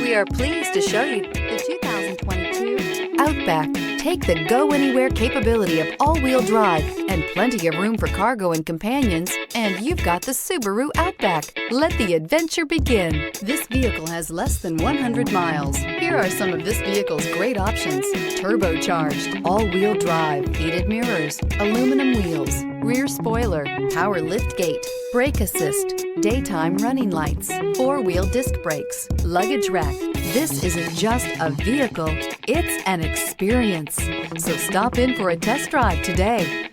We are pleased to show you the 2022 Outback. Take the go-anywhere capability of all-wheel drive and plenty of room for cargo and companions, and you've got the Subaru Outback. Let the adventure begin. This vehicle has less than 100 miles. Here are some of this vehicle's great options: turbocharged, all-wheel drive, heated mirrors, aluminum wheels, rear spoiler, power liftgate, brake assist, daytime running lights, four-wheel disc brakes, luggage rack. This isn't just a vehicle, it's an experience. So stop in for a test drive today.